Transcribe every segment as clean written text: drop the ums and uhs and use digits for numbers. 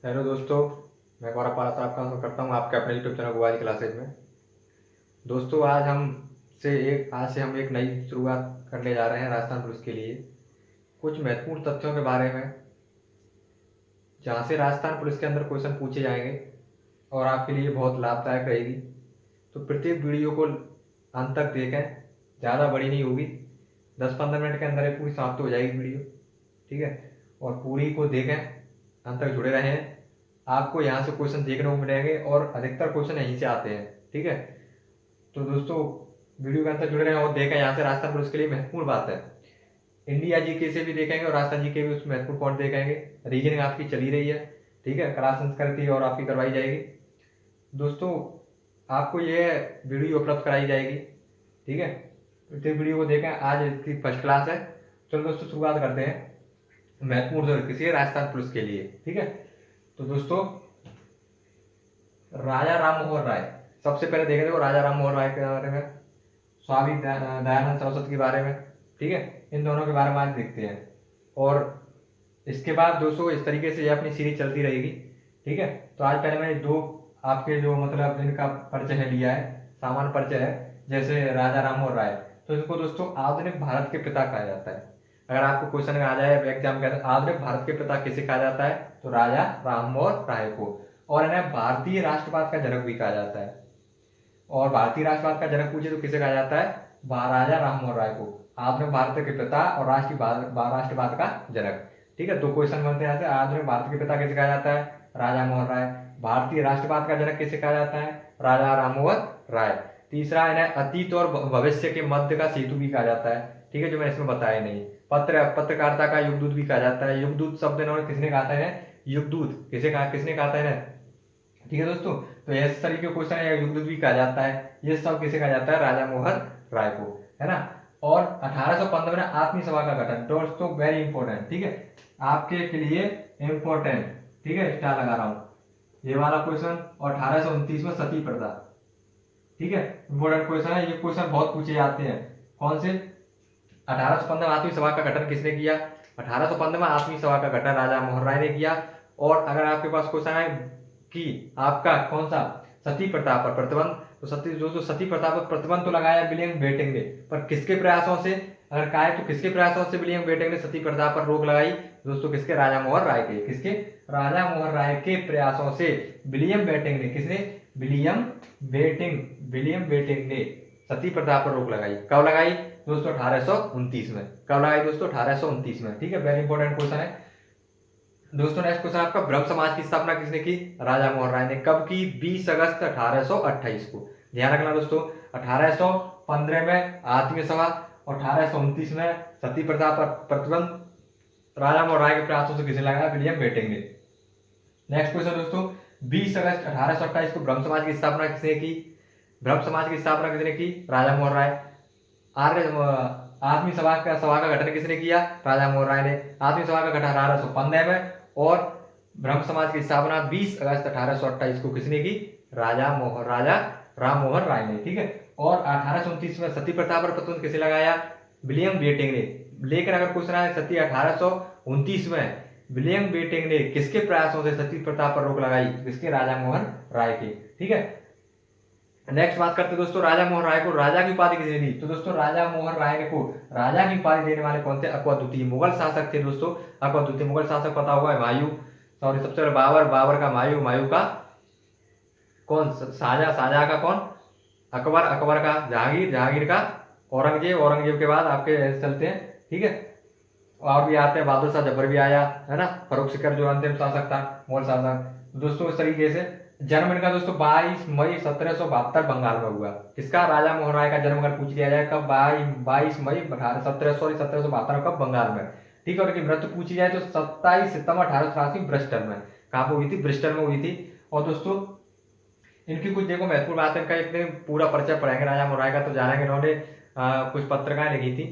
Hello दोस्तों, मैं गौरव पाराशर आपका स्वागत करता हूँ आपके अपने यूट्यूब चैनल गोवारी क्लासेज में। दोस्तों, आज से हम एक नई शुरुआत करने जा रहे हैं राजस्थान पुलिस के लिए कुछ महत्वपूर्ण तथ्यों के बारे में, जहाँ से राजस्थान पुलिस के अंदर क्वेश्चन पूछे जाएंगे और आपके लिए बहुत लाभदायक रहेगी। तो प्रत्येक वीडियो को अंत तक देखें, ज़्यादा बड़ी नहीं होगी, 10-15 मिनट के अंदर ये पूरी समाप्त हो जाएगी वीडियो, ठीक है। और पूरी को देखें, अंत तक जुड़े रहें। आपको यहाँ से क्वेश्चन देखने को मिलेंगे और अधिकतर क्वेश्चन यहीं से आते हैं, ठीक है। तो दोस्तों, वीडियो के अंत तक जुड़े रहें और देखें, यहाँ से राजस्थान पुलिस के लिए महत्वपूर्ण बात है। इंडिया जीके से भी देखेंगे और राजस्थान जीके भी उसमें महत्वपूर्ण पॉइंट देखेंगे। रीजनिंग आपकी चली रही है, ठीक है, कला संस्कृति और आपकी करवाई जाएगी। दोस्तों, आपको यह वीडियो उपलब्ध कराई जाएगी, ठीक है। तो वीडियो को देखें, आज इसकी फर्स्ट क्लास है। चलो दोस्तों, शुरुआत करते हैं महत्वपूर्ण जो किसी है राजस्थान पुलिस के लिए, ठीक है। तो दोस्तों, राजा राम मोहन राय, सबसे पहले देखें देखो राजा राम मोहन राय के बारे में, स्वामी दयानंद सरस्वती के बारे में, ठीक है। इन दोनों के बारे में आज देखते हैं। और इसके बाद दोस्तों इस तरीके से ये अपनी सीरीज चलती रहेगी, ठीक है। तो आज पहले मैंने दो आपके जो मतलब इनका परिचय है लिया है, सामान्य परिचय है, जैसे राजा राम मोहन राय। तो इनको दोस्तों आधुनिक भारत के पिता कहा जाता है। अगर आपको क्वेश्चन में आ जाए एग्जाम के अंदर, आधुनिक भारत के पिता किसे कहा जाता है, तो राजा राम मोहन राय को। और इन्हें भारतीय राष्ट्रवाद का जनक भी कहा जाता है। और भारतीय राष्ट्रवाद का जनक पूछे तो किसे कहा जाता है, महाराजा राम मोहन राय को, आधुनिक भारत के पिता और राष्ट्रवाद का जनक, ठीक है। दो क्वेश्चन बनते हैं यहाँ से। आधुनिक भारत के पिता किसे कहा जाता है, राजा मोहन राय। भारतीय राष्ट्रवाद का जनक किसे कहा जाता है, राजा राम मोहन राय। तीसरा, इन्हें अतीत और भविष्य के मध्य का सेतु भी कहा जाता है, ठीक है, जो मैंने इसमें बताया नहीं। पत्रकारिता का युगदूत भी कहा जाता है। युगदूत शब्द इन्होंने किसने कहा था इन्हें, युगदूत किसने कहा था इन्हें, ठीक है दोस्तों। तो इस तरीके के क्वेश्चन है, युगदूत भी कहा जाता है। ये सब किसे कहा जाता है, राजा मोहन राय को, है ना। और 1815 में आत्मीय सभा का गठन, दोस्तों वेरी इंपॉर्टेंट, ठीक है, आपके के लिए इंपॉर्टेंट, ठीक है, स्टार लगा रहा हूं ये वाला क्वेश्चन। और 1829 में सती प्रथा, ठीक है, इंपॉर्टेंट क्वेश्चन है। ये क्वेश्चन बहुत पूछे जाते हैं। कौन से, 1815 में आत्मीय सभा का गठन किसने किया, 1815 में आत्मीय सभा का गठन राजा मोहन राय ने किया। और अगर आपके पास क्वेश्चन है कि आपका कौन सा, सती प्रथा पर प्रतिबंध, तो सती प्रथा पर प्रतिबंध तो लगाया विलियम बेंटिंक ने, पर किसके प्रयासों से, अगर कहा तो किसके प्रयासों से विलियम बेंटिंक ने सती प्रथा पर रोक लगाई, दोस्तों किसके, राजा मोहन राय के। किसके, राजा मोहन राय के प्रयासों से विलियम बेंटिंक ने, किसने, विलियम बेंटिंक ने सती प्रथा पर रोक लगाई। कब लगाई दोस्तों, 1829 में। कब लगाई दोस्तों, 1829 में, ठीक है, वेरी इंपॉर्टेंट क्वेश्चन है दोस्तों। नेक्स्ट क्वेश्चन आपका, ब्रह्म समाज की स्थापना किसने की, राजा मोहन राय ने। कब की, 20 अगस्त 1828 को। ध्यान रखना दोस्तों, 1815 में आत्मीय सभा और 1829 में सती प्रथा पर प्रतिबंध राजा मोहन राय के प्रयासों से किसने लगाया, विलियम बेंटिंक ने। नेक्स्ट क्वेश्चन दोस्तों, 20 अगस्त 1828 को ब्रह्म समाज की स्थापना किसने की, ब्रह्म समाज की स्थापना किसने की, राजा मोहन राय। आत्मीय सभा का गठन किसने किया, राजा मोहन राय ने। आत्मीय सभा का गठन 1815 में और ब्रह्म समाज की स्थापना 20 अगस्त 1828 को किसने की, राजा राम मोहन राय ने, ठीक है। और 1829 में सती प्रथा पर प्रतिबंध किसे लगाया, विलियम बेंटिंक ने। लेकिन अगर क्वेश्चन है सती 1829 में विलियम बेंटिंक ने किसके प्रयासों से सती प्रथा पर रोक लगाई, किसके, राजा मोहन राय के, ठीक है। नेक्स्ट बात करते हैं दोस्तों, राजा मोहन राय को राजा की उपाधि किसने दी, तो दोस्तों राजा मोहन राय को राजा की उपाधि देने वाले कौन थे, अकबर द्वितीय मुगल शासक थे दोस्तों। अकबर द्वितीय मुगल शासक पता होगा, हुमायूं, सॉरी सबसे पहले बाबर का हुमायूं का कौन, शाहजहां का कौन, अकबर का जहांगीर का औरंगजेब के बाद आपके चलते हैं, ठीक है। और भी आते हैं, बहादुर शाह जफर भी आया, है ना, फरुख सिकंदर जो अंतिम शासक था, मुगल शासक। दोस्तों इस तरीके से जन्म इनका दोस्तों 22 मई 1772 बंगाल में हुआ। किसका, राजा मोहन राय का जन्म अगर पूछ लिया जाए कब, 22 मई 1772 कब, बंगाल में, ठीक है। और इनकी मृत्यु पूछी जाए तो 27 सितंबर 1888 ब्रिस्टल में। कहाँ पर हुई थी, ब्रिस्टल में हुई थी। और दोस्तों इनकी कुछ देखो महत्वपूर्ण बात है, इनका एक दिन पूरा परिचय पढ़ेंगे राजा मोहन राय का, तो जानेंगे इन्होंने कुछ पत्रिकाएं लिखी थी।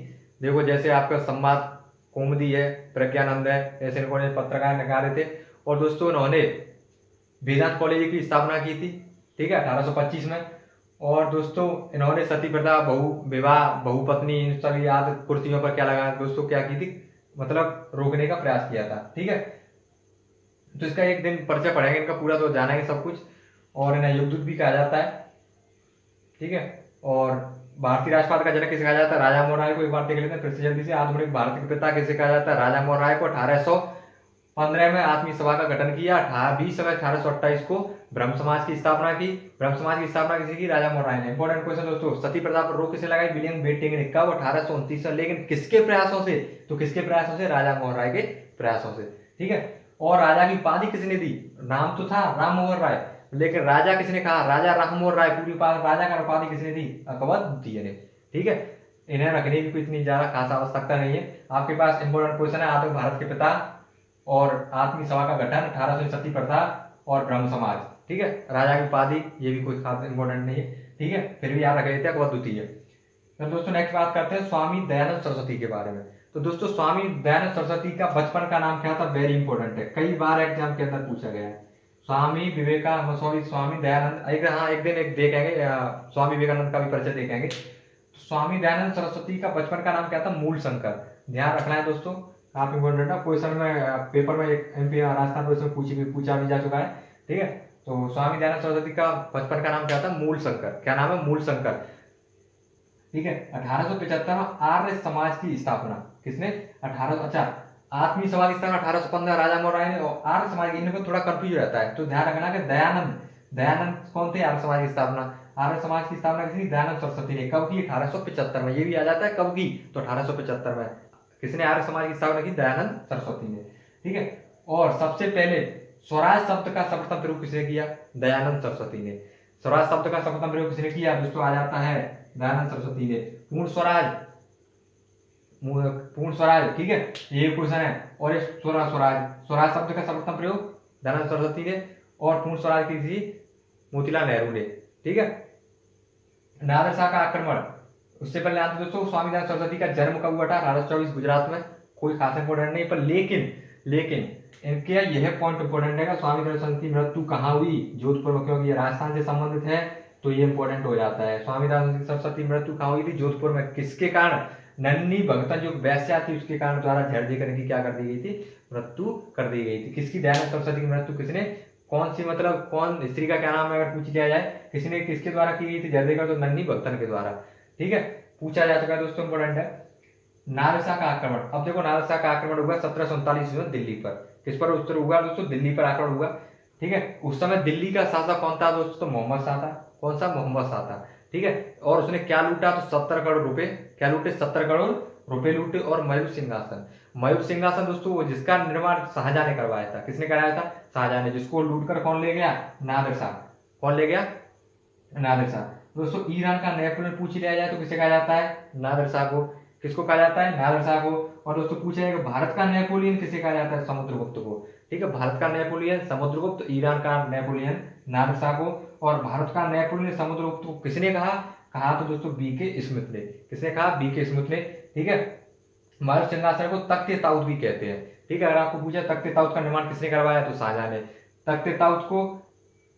देखो जैसे आपका संवाद कौमुदी है, प्रज्ञानंद है, ऐसे इन्होंने पत्रिकाएं निकाले थे। और दोस्तों इन्होंने वेदांत कॉलेज की स्थापना की थी, ठीक है, 1825 में। और दोस्तों इन्होंने सती प्रथा, विवाह, बहुपत्नी, इन सभी आदि कुर्सियों पर क्या लगा दोस्तों, क्या की थी, मतलब रोकने का प्रयास किया था, ठीक है। तो इसका एक दिन परिचय पढ़ेंगे, इनका पूरा तो जाना है सब कुछ। और इन्हें युगदूत भी कहा जाता है, ठीक है। और भारतीय राष्ट्रवाद का जनक किसे कहा जाता है? राजा मोहन राय को एक बार देख लेते हैं फिर से जल्दी से। आधुनिक भारत के पिता किसे कहा जाता है? राजा मोहन राय को। 1815 में आत्मीय सभा का गठन किया। 20 अगस्त 1828 को ब्रह्म समाज की स्थापना की। ब्रह्म समाज की स्थापना किसी की? राजा मोहन राय ने। इंपॉर्टेंट क्वेश्चन दोस्तों, सती प्रथा पर रोक किसे लगाई? विलियम बेंटिंक ने। कब? 1829 में। लेकिन किसके प्रयासों से? तो किसके प्रयासों से? राजा मोहन राय के प्रयासों से, ठीक है। और राजा की उपाधि किसने दी? नाम तो था राम मोहन राय, लेकिन राजा किसने कहा? राजा राममोहन राय। पूरी राजा का उपाधि किसने दी? अकबर द्वितीय ने, ठीक है। इन्हें रखने की कोई इतनी ज्यादा खास आवश्यकता नहीं है। आपके पास इंपोर्टेंट क्वेश्चन है, आधुनिक भारत के पिता और आत्मीय सभा का गठन, 1800 सती प्रथा और ब्रह्म समाज, ठीक है। राजा की उपाधि, ये भी कोई खास इंपोर्टेंट नहीं है, ठीक है, फिर भी याद रख लेते हैं अकबर द्वितीय। तो दोस्तों नेक्स्ट बात करते हैं स्वामी दयानंद सरस्वती के बारे में। तो दोस्तों स्वामी दयानंद सरस्वती का बचपन का नाम क्या था? वेरी इंपॉर्टेंट है, कई बार एग्जाम के अंदर पूछा गया है। स्वामी विवेकानंद, सॉरी स्वामी दयानंद, एक दिन एक देखेंगे, स्वामी विवेकानंद का भी परिचय देखेंगे। तो स्वामी दयानंद सरस्वती का बचपन का नाम क्या था? मूल शंकर। ध्यान रखना है दोस्तों, आप इंपॉर्टेंट है, क्वेश्चन में पेपर में एक MP राजस्थान पुलिस में पूछा भी जा चुका है, ठीक है। तो स्वामी दयानंद सरस्वती का बचपन का नाम क्या था? मूल शंकर। क्या नाम है? मूल शंकर, ठीक है। 1875 में आर्य समाज की स्थापना किसने? 18 अच्छा, आत्मीय समाज की स्थापना 1815 राजा मोहन राय ने। और आर्य समाज की, इनको थोड़ा कंफ्यूज रहता है, तो ध्यान रखना कि दयानंद, दयानंद कौन थे? आर्य समाज की स्थापना। आर्य समाज की स्थापना किसने? दयानंद सरस्वती ने। कब की? 1875 में। ये भी आ जाता है कब की, तो 1875 में। किसने आर्य समाज की स्थापना की? दयानंद सरस्वती ने, ठीक है। और सबसे पहले स्वराज शब्द का सर्वप्रथम प्रयोग किसने किया? दयानंद सरस्वती ने। स्वराज शब्द का सर्वप्रथम प्रयोग किसने किया? दोस्तों आ जाता है दयानंद सरस्वती ने। पूर्ण स्वराज, पूर्ण स्वराज, ठीक है, ये क्वेश्चन है। और ये स्वराज, स्वराज शब्द का सर्वप्रथम प्रयोग दयानंद सरस्वती ने। और पूर्ण स्वराज की थी मोतीलाल नेहरू ने, ठीक है। नादिर शाह का आक्रमण, उससे पहले आप दोस्तों स्वामी दयानंद सरस्वती का जन्म कब हुआ था? 1824 गुजरात में। कोई खास इंपोर्टेंट नहीं, पर लेकिन इनके यह पॉइंट इंपोर्टेंट है, स्वामी दयानंद सरस्वती की मृत्यु कहाँ हुई? जोधपुर में, क्योंकि ये राजस्थान से संबंधित है, तो ये इंपॉर्टेंट हो जाता है। स्वामी दयानंद सरस्वती की मृत्यु कहाँ हुई थी? जोधपुर में। किसके कारण? नन्ही भगतन जो वैश्या थी उसके कारण द्वारा झड़ देकर इनकी क्या कर दी गई थी? मृत्यु कर दी गई थी। किसकी? दयानंद सरस्वती की मृत्यु किसने, कौन सी, मतलब कौन स्त्री का क्या नाम है अगर पूछ लिया जाए, किसने, किसके द्वारा की गई थी झड़देकर? तो नन्ही भगतन के द्वारा, ठीक है, पूछा जा चुका है दोस्तों, इंपॉर्टेंट है। नादिर शाह का आक्रमण, अब देखो नादिर शाह का आक्रमण हुआ 1739 में दिल्ली पर। किस पर उत्तर हुआ दोस्तों? दिल्ली पर आक्रमण हुआ, ठीक है। उस समय दिल्ली का शासक कौन था दोस्तों? तो मोहम्मद शाह था। कौन सा? मोहम्मद शाह था, ठीक है। और उसने क्या लूटा? तो 70 करोड़ रुपए। क्या लूटे? 70 करोड़ रुपए लूटे। और मयूर सिंहासन, मयूर सिंहासन दोस्तों जिसका निर्माण शाहजहां ने करवाया था। किसने कराया था? शाहजहां ने। जिसको लूट कर कौन ले गया? नादिर शाह। कौन ले गया? नादिर शाह। दोस्तों ईरान का नेपोलियन पूछ लिया जाए तो किसे कहा जाता है? नादिर शाह को। किसको कहा जाता है? नादिर शाह को। और दोस्तों पूछा जाएगा भारत का नेपोलियन किसे कहा जाता है? समुद्रगुप्त को, ठीक है। भारत का नेपोलियन समुद्रगुप्त, ईरान का नेपोलियन नादिर शाह को। और भारत का नेपोलियन समुद्रगुप्त को किसने कहा? कहा तो दोस्तों BK स्मिथ ने। किसने कहा? BK स्मिथ ने, ठीक है। मयूर सिंहासन को तख्त ताउत भी कहते हैं, ठीक है। अगर आपको पूछा तख्त ताउत का निर्माण किसने करवाया, तो शाहजहां ने। तख्त ताउत को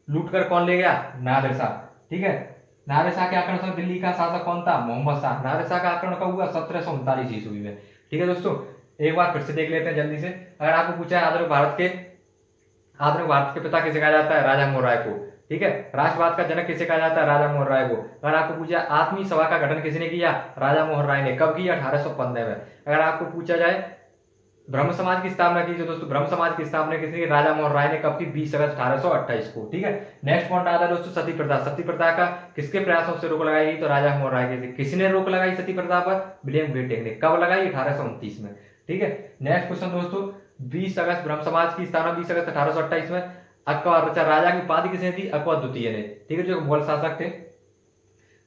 लूट कर कौन ले गया? नादिर शाह, ठीक है। नादिर शाह के आक्रमण से दिल्ली का शासक कौन था? मोहम्मद शाह। नादिर शाह का आक्रमण कब हुआ? 1739 ईस्वी में, ठीक है दोस्तों। एक बार फिर से देख लेते हैं जल्दी से। अगर आपको पूछा है आधुनिक भारत के पिता किसे कहा जाता है? राजा मोहन राय को, ठीक है। राष्ट्रवाद का जनक किसे कहा जाता है? राजा मोहन राय को। अगर आपको पूछा आत्मीय सभा का गठन किसने किया? राजा मोहन राय ने। कब किया? 1815 में। अगर आपको पूछा जाए ब्रह्म समाज की स्थापना की, तो दोस्तों ब्रह्म समाज की स्थापना किसने की? राजा मोहन राय ने। कब की? 20 अगस्त 1828 को, ठीक है। नेक्स्ट पॉइंट आता है दोस्तों सती प्रथा। सती प्रथा का किसके प्रयासों से रोक लगाई गई? तो राजा मोहन राय के। किसने रोक लगाई सती प्रथा पर? विलियम बेंटिक ने। कब लगाई? 1829 में, ठीक है। नेक्स्ट क्वेश्चन दोस्तों, 20 अगस्त ब्रह्म समाज की स्थापना 20 अगस्त 1828 में। अकबर, अच्छा, राजा की उपाधि किसने दी? अकबर द्वितीय ने, ठीक है, जो मुगल शासक थे।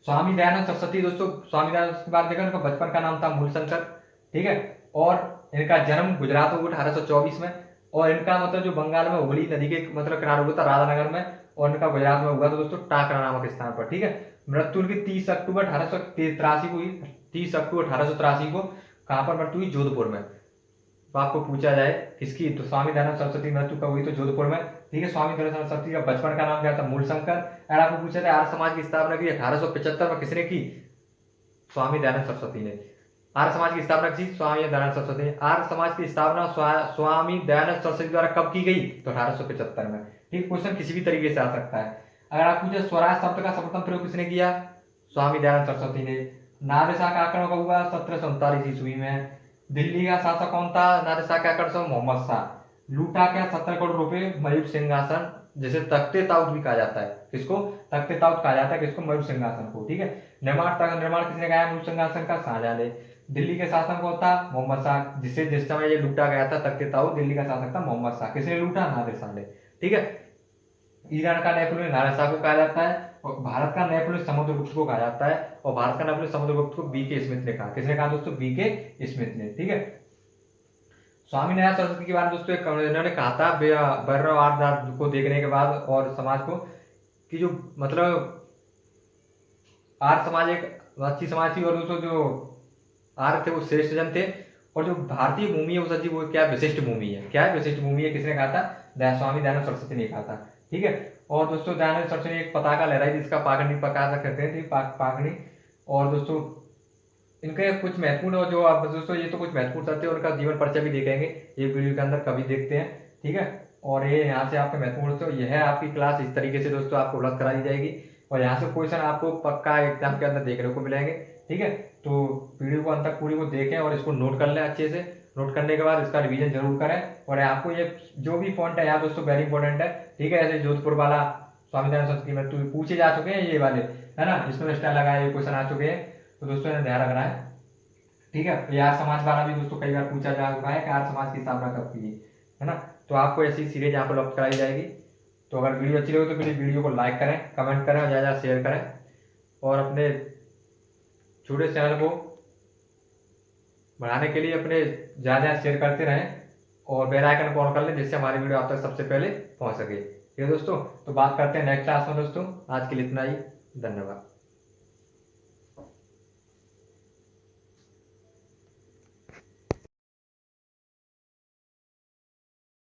स्वामी दयानंद सरस्वती दोस्तों, स्वामी दयानंद के बाद देखा, उनका बचपन का नाम था मूलशंकर, ठीक है। और इनका जन्म गुजरात में हुआ 1824 में। और इनका मतलब जो बंगाल में हुगली नदी के मतलब किनारे हुआ था राधानगर में। और इनका गुजरात में हुआ था दोस्तों टाकरा नामक स्थान पर, ठीक है। मृत्यु उनकी 30 अक्टूबर 1883 को हुई। 30 अक्टूबर 1883 को कहां पर मृत्यु हुई? जोधपुर में। तो आपको पूछा जाए किसकी, तो स्वामी दयानंद सरस्वती की मृत्यु कब हुई? तो जोधपुर में, ठीक है। स्वामी दयानंद सरस्वती का बचपन का नाम क्या था? मूलशंकर। अगर आपको पूछा जाए आर्य समाज की स्थापना की 1875 में किसने की? स्वामी दयानंद सरस्वती ने। आर्य समाज की स्थापना किसी स्वामी दयानंद सरस्वती। आर्य समाज की स्थापना स्वामी दयानंद सरस्वती द्वारा कब की गई? तो 1875 में। ठीक, क्वेश्चन किसी भी तरीके से आ सकता है। अगर आप पूछे स्वराज शब्द का सर्वप्रथम प्रयोग किसने किया? स्वामी दयानंद सरस्वती ने। नादिर-शाह का आक्रमण कब हुआ? 1739 ईस्वी में। दिल्ली का शासक कौन था? नादिर-शाह के आकर्षक मोहम्मद शाह। लूटा क्या 70 करोड़ रुपए? मयूर सिंहासन, जिसे तख्ते ताउत भी कहा जाता है। किसको? तख्ते ताउत कहा जाता है। किसको? मयूर सिंहासन को। ठीक है। निर्माण किसने कराया मयूर सिंहासन का? शाहजहां ने। दिल्ली के शासक कौन था? मोहम्मद शाह, जिसे जिस समय ये लूटा गया था तख्ते ताउत, दिल्ली का शासक था मोहम्मद शाह। किसने लूटा? नादिर शाह ने। ठीक है। ईरान का नेपोलियन नादिर शाह को कहा जाता है, और भारत का नेपोलियन समुद्रगुप्त को कहा जाता है, और भारत का नेपोलियन समुद्रगुप्त को बी के स्मिथ ने कहा। किसने कहा दोस्तों? बी के स्मिथ ने। ठीक है। स्वामी दयानंद सरस्वती के बारे में दोस्तों इन्होंने कहा था वैरवाद को देखने के बाद और समाज को कि जो मतलब आर्य समाज एक अच्छी समाज थी, और दोस्तों जो आर्य थे वो श्रेष्ठ जन थे, और जो भारतीय भूमि है वो सच्ची वो क्या विशिष्ट भूमि है। क्या है? विशिष्ट भूमि है। किसने कहा था? स्वामी दयानंद सरस्वती ने कहा था। ठीक है। और दोस्तों दयानंद सरस्वती ने एक पताका लहराई जिसका पाखंडी पताका कहते हैं, पाखंडी। और दोस्तों इनके कुछ महत्वपूर्ण, और जो आप दोस्तों ये तो कुछ महत्वपूर्ण तथ्य उनका जीवन परिचय भी देखेंगे ये वीडियो के अंदर, कभी देखते हैं। ठीक है। और ये यहाँ से आपके महत्वपूर्ण दोस्तों यह है आपकी क्लास इस तरीके से दोस्तों आपको उपलब्ध कराई जाएगी, और यहाँ से क्वेश्चन आपको पक्का एग्जाम के अंदर देखने को मिलेंगे। ठीक है। तो वीडियो को अंत तक पूरी को देखें और इसको नोट कर लें अच्छे से। नोट करने के बाद इसका रिवीजन जरूर करें, और आपको ये जो भी पॉइंट है यहाँ दोस्तों वेरी इंपॉर्टेंट है। ठीक है। ऐसे जोधपुर वाला स्वामी दयानंद सरस्वती में तो पूछे जा चुके हैं ये वाले, है ना, इसमें स्टाइल लगाए ये क्वेश्चन आ चुके हैं, तो दोस्तों इन्हें ध्यान रखना है। ठीक है। यार समाज वाला भी दोस्तों कई बार पूछा जा चुका है कि यार समाज की स्थापना कब की, है ना। तो आपको ऐसी सीरीज यहाँ पर उपलब्ध कराई जाएगी। तो अगर वीडियो अच्छी लगे तो प्लीज वीडियो को लाइक करें, कमेंट करें और ज़्यादा शेयर करें, और अपने छोटे चैनल को बढ़ाने के लिए अपने ज़्यादा शेयर करते रहें, और बेल आइकन को ऑन कर लें जिससे हमारी वीडियो आप तक सबसे पहले पहुंच सके। ठीक है दोस्तों। तो बात करते हैं नेक्स्ट क्लास में दोस्तों। आज के लिए इतना ही। धन्यवाद।